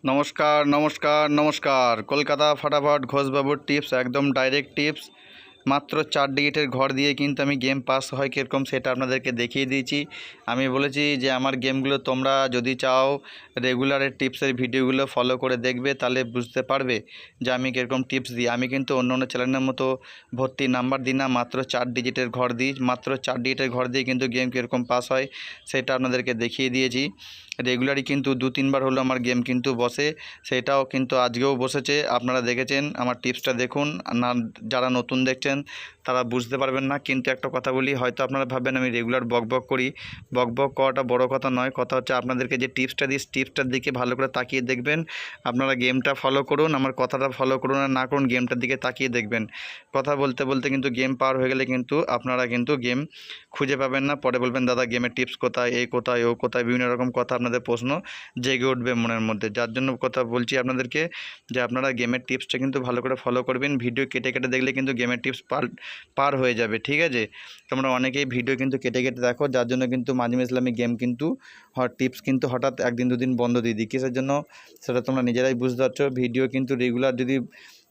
নমস্কার নমস্কার নমস্কার। কলকাতা ফাটাফাট ঘোষবাবুর টিপস, একদম ডাইরেক্ট টিপস। মাত্র 4 ডিজিটের ঘর দিয়ে কিন্তু আমি গেম পাস হয় কীরকম সেটা আপনাদেরকে দেখিয়ে দিয়েছি। আমি বলেছি যে আমার গেমগুলো তোমরা যদি চাও রেগুলারের টিপসের ভিডিওগুলো ফলো করে দেখবে, তাহলে বুঝতে পারবে যে আমি কীরকম টিপস দিই। আমি কিন্তু অন্য অন্য চ্যানেলের মতো ভর্তি নাম্বার দিই না, মাত্র 4 ডিজিটের ঘর দিই। মাত্র 4 ডিজিটের ঘর দিয়ে কিন্তু গেম কীরকম পাস হয় সেটা আপনাদেরকে দেখিয়ে দিয়েছি। রেগুলারই কিন্তু 2-3 বার হলো আমার গেম কিন্তু বসে, সেটাও কিন্তু আজকেও বসেছে। আপনারা দেখেছেন, আমার টিপসটা দেখুন না। যারা নতুন দেখছেন তারা বুঝতে পারবেন না। কিন্তু একটা কথা বলি, হয়তো আপনারা ভাববেন আমি রেগুলার বকবক করি। বকবক করাটা বড় কথা নয়, কথা হচ্ছে আপনাদেরকে যে টিপসটা দিই, টিপসটার দিকে ভালো করে তাকিয়ে দেখবেন। আপনারা গেমটা ফলো করুন, আমার কথাটা ফলো করুন আর না করুন, গেমটার দিকে তাকিয়ে দেখবেন। কথা বলতে বলতে কিন্তু গেম পার হয়ে গেলে কিন্তু আপনারা কিন্তু গেম খুঁজে পাবেন না। পরে বলবেন দাদা গেমের টিপস কোথায়, এই কোথায়, ও কোথায়, বিভিন্ন রকম কথা আপনাদের প্রশ্ন জেগে উঠবে মনের মধ্যে। যার জন্য কথা বলছি আপনাদেরকে যে আপনারা গেমের টিপসটা কিন্তু ভালো করে ফলো করবেন। ভিডিও কেটে কেটে দেখলে কিন্তু গেমের টিপস পার হয়ে যাবে, ঠিক আছে? তোমরা অনেকেই ভিডিও কিন্তু কেটে কেটে দেখো, যার জন্য কিন্তু মাঝে মাঝে আমি গেম কিন্তু টিপস কিন্তু হঠাৎ 1-2 দিন বন্ধ দিয়ে দিই। কিসের জন্য সেটা তোমরা নিজেরাই বুঝতে পারছো। ভিডিও কিন্তু রেগুলার যদি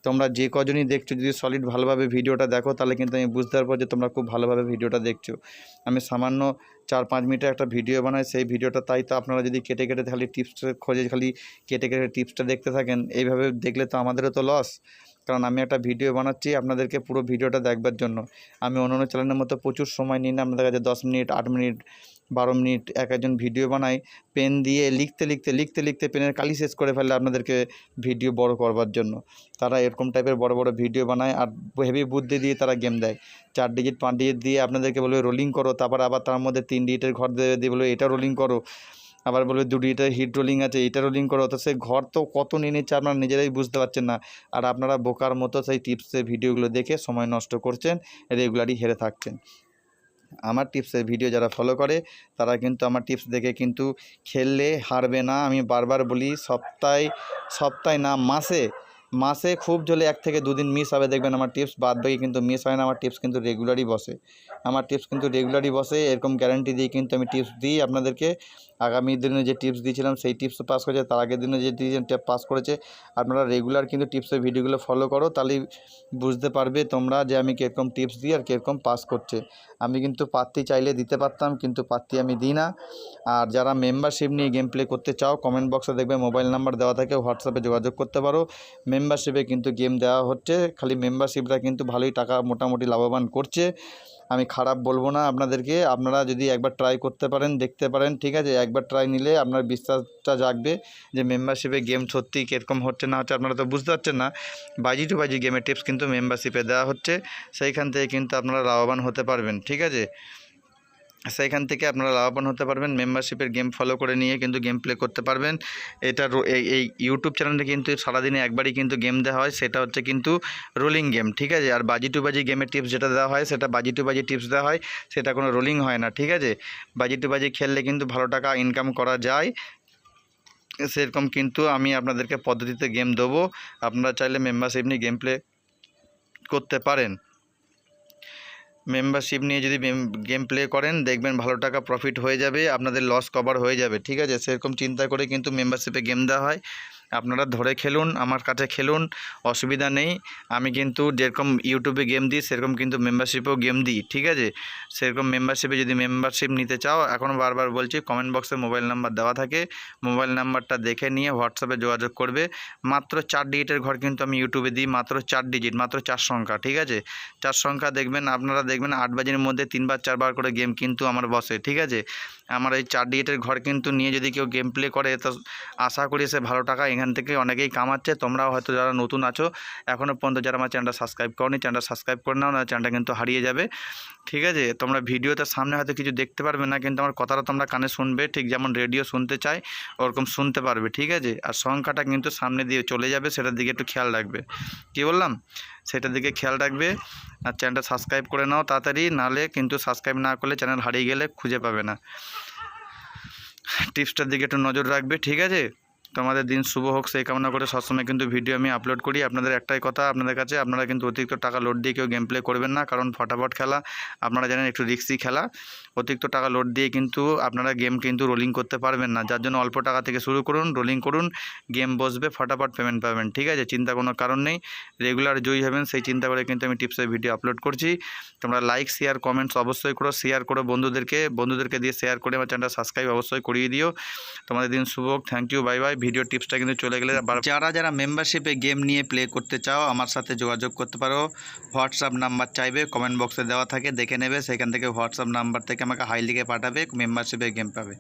তোমরা যে কজনই দেখছো, যদি সলিড ভালোভাবে ভিডিওটা দেখো, তাহলে কিন্তু আমি বুঝতে পারবো যে তোমরা খুব ভালোভাবে ভিডিওটা দেখছো। আমি সামান্য 4-5 মিনিটের একটা ভিডিও বানাই, সেই ভিডিওটা তাই তো আপনারা যদি কেটে কেটে খালি টিপসটা খোঁজে, খালি কেটে কেটে টিপসটা দেখতে থাকেন, এইভাবে দেখলে তো আমাদেরও তো লস। কারণ আমি একটা ভিডিও বানাচ্ছি আপনাদেরকে পুরো ভিডিওটা দেখবার জন্য। আমি অন্য অন্য চ্যানেলের মতো প্রচুর সময় নিই না। আপনাদের কাছে 10 মিনিট, 8 মিনিট, 12 মিনিট একজন ভিডিও বানাই। পেন দিয়ে লিখতে লিখতে লিখতে লিখতে পেনের কালি শেষ করে ফেললে আপনাদেরকে ভিডিও বড় করবার জন্য। তারা এরকম টাইপের বড় বড় ভিডিও বানায় আর হেভি বুদ্ধি দিয়ে তারা গেম দেয়। 4 ডিজিট 5 ডিজিট দিয়ে আপনাদেরকে বলবে রোলিং করো, তারপর আবার তার মধ্যে 3 ডিজিটের ঘর দিয়ে বলবে এটা রোলিং করো, আবার বলবে 2 ডিজিটের হিট রোলিং আছে, এটা রোলিং করো। তো সেই ঘর তো কত নিয়ে নিচ্ছে আপনারা নিজেরাই বুঝতে পারছেন না। আর আপনারা বোকার মতো সেই টিপসের ভিডিওগুলো দেখে সময় নষ্ট করছেন, রেগুলারই হেরে থাকছেন। আমার টিপসের ভিডিও যারা ফলো করে তারা কিন্তু আমার টিপস দেখে কিন্তু খেললে হারবে না। আমি বারবার বলি, সপ্তাহে না, মাসে খুব জলে 1 থেকে 2 দিন মিস হবে, দেখবেন আমার টিপস। বাদ বাকি কিন্তু মিস হয় না। আমার টিপস কিন্তু রেগুলারই বসে। আমার টিপস কিন্তু রেগুলারই বসে, এরকম গ্যারান্টি দিয়ে কিন্তু আমি টিপস দিই আপনাদেরকে। আগামী দিনে যে টিপস দিয়েছিলাম সেই টিপসও পাস করেছে, তার আগের দিনে যে পাস করেছে। আপনারা রেগুলার কিন্তু টিপসের ভিডিওগুলো ফলো করো, তাহলেই বুঝতে পারবে তোমরা যে আমি কীরকম টিপস দিই আর কীরকম পাস করছে। আমি কিন্তু পাত্তি চাইলে দিতে পারতাম, কিন্তু পাত্তি আমি দিই না। আর যারা মেম্বারশিপ নিয়ে গেম প্লে করতে চাও, কমেন্ট বক্সে দেখবে মোবাইল নাম্বার দেওয়া থাকে, হোয়াটসঅ্যাপে যোগাযোগ করতে পারো। মেম্বারশিপে কিন্তু গেম দেওয়া হচ্ছে, খালি মেম্বারশিপরা কিন্তু ভালোই টাকা মোটামুটি লাভবান করছে। আমি খারাপ বলবো না আপনাদেরকে। আপনারা যদি একবার ট্রাই করতে পারেন, দেখতে পারেন, ঠিক আছে? একবার ট্রাই নিলে আপনার বিশ্বাসটা জাগবে যে মেম্বারশিপে গেম সত্যিই কীরকম হচ্ছে না হচ্ছে। আপনারা তো বুঝতে পারছেন না, বাজি টু বাজি গেমের টিপস কিন্তু মেম্বারশিপে দেওয়া হচ্ছে। সেইখান থেকে কিন্তু আপনারা লাভবান হতে পারবেন, ঠিক আছে? সেইখান থেকে আপনারা লাভবান হতে পারবেন। মেম্বারশিপের গেম ফলো করে নিয়ে কিন্তু গেম প্লে করতে পারবেন। এটা এই ইউটিউব চ্যানেলে কিন্তু সারাদিনে একবারই কিন্তু গেম দেওয়া হয়, সেটা হচ্ছে কিন্তু রোলিং গেম, ঠিক আছে? আর বাজি টু বাজি গেমের টিপস যেটা দেওয়া হয়, সেটা বাজি টু বাজি টিপস দেওয়া হয়, সেটা কোনো রোলিং হয় না, ঠিক আছে? বাজি টু বাজি খেললে কিন্তু ভালো টাকা ইনকাম করা যায়। সেরকম কিন্তু আমি আপনাদেরকে পদ্ধতিতে গেম দেবো। আপনারা চাইলে মেম্বারশিপ নিয়ে গেম প্লে করতে পারেন। মেম্বারশিপ নিয়ে যদি গেম প্লে করেন, দেখবেন ভালো টাকা প্রফিট হয়ে যাবে, আপনাদের লস কভার হয়ে যাবে, ঠিক আছে? সেরকম চিন্তা করে কিন্তু মেম্বারশিপে গেম দেওয়া হয়। আপনারা ধরে খেলুন, আমার কাছে খেলুন, অসুবিধা নেই। আমি কিন্তু যেরকম ইউটিউবে গেম দিই সেরকম কিন্তু মেম্বারশিপেও গেম দিই, ঠিক আছে? সেরকম মেম্বারশিপে যদি মেম্বারশিপ নিতে চাও, এখন বারবার বলছি, কমেন্ট বক্সে মোবাইল নাম্বার দেওয়া থাকে, মোবাইল নাম্বারটা দেখে নিয়ে হোয়াটসঅ্যাপে যোগাযোগ করবে। মাত্র 4 ডিজিটের ঘর কিন্তু আমি ইউটিউবে দিই, মাত্র 4 ডিজিট, মাত্র 4 সংখ্যা, ঠিক আছে? 4 সংখ্যা দেখবেন, আপনারা দেখবেন 8 বাজির মধ্যে 3-4 বার করে গেম কিন্তু আমার বসে, ঠিক আছে? আমার এই 4 ডিজিটের ঘর কিন্তু নিয়ে যদি কেউ গেম প্লে করে, তো আশা করি সে ভালো টাকা এখান থেকে অনেকেই কামাচ্ছে। তোমরাও হয়তো যারা নতুন আছো, এখনও পর্যন্ত যারা আমার চ্যানেলটা সাবস্ক্রাইব করোনি, চ্যানেলটা সাবস্ক্রাইব করে নাও, না চ্যানেলটা কিন্তু হারিয়ে যাবে, ঠিক আছে? তোমরা ভিডিওতে সামনে হয়তো কিছু দেখতে পারবে না, কিন্তু আমার কথাটা তোমরা কানে শুনবে, ঠিক যেমন রেডিও শুনতে চাই ওরকম শুনতে পারবে, ঠিক আছে? আর সংখ্যাটা কিন্তু সামনে দিয়ে চলে যাবে, সেটার দিকে একটু খেয়াল রাখবে। কী বললাম? সেটার দিকে খেয়াল রাখবে। আর চ্যানেলটা সাবস্ক্রাইব করে নাও তাড়াতাড়ি, নাহলে কিন্তু সাবস্ক্রাইব না করলে চ্যানেল হারিয়ে গেলে খুঁজে পাবে না। টিপসটার দিকে একটু নজর রাখবে, ঠিক আছে? তোমাদের দিন শুভ হোক সেই কামনা করে সবসময় কিন্তু ভিডিও আমি আপলোড করি। আপনাদের একটাই কথা আপনাদের কাছে, আপনারা কিন্তু অতিরিক্ত টাকা লোড দিয়ে কেউ গেম প্লে করবেন না, কারণ ফটাফট খেলা আপনারা জানেন একটু রিস্কি খেলা। অতিরিক্ত টাকা লোড দিয়ে কিন্তু আপনারা গেম কিন্তু রোলিং করতে পারবেন না। যার জন্য অল্প টাকা থেকে শুরু করুন, রোলিং করুন, গেম বসবে, ফটাফট পেমেন্ট পাবেন। ঠিক আছে, চিন্তা কোনো কারণ নেই। রেগুলার জয়ী হবেন সেই চিন্তা করে কিন্তু আমি টিপসের ভিডিও আপলোড করছি। তোমরা লাইক, শেয়ার, কমেন্টস অবশ্যই করো, শেয়ার করো বন্ধুদেরকে দিয়ে শেয়ার করে আমার চ্যানেলটা সাবস্ক্রাইব অবশ্যই করিয়ে দিও। তোমাদের দিন শুভ হোক। Thank you, bye bye. Video টিপসটা কিন্তু চলে গেলে যারা মেম্বারশিপে গেম নিয়ে প্লে করতে চাও আমার সাথে যোগাযোগ করতে পারো। হোয়াটসঅ্যাপ নাম্বার চাইবে, কমেন্ট বক্সে দেওয়া থাকে, দেখে নেবে। সেখান থেকে হোয়াটসঅ্যাপ নাম্বার থেকে আমাকে হাই লিখে পাঠাবে, মেম্বারশিপে গেম পাবে।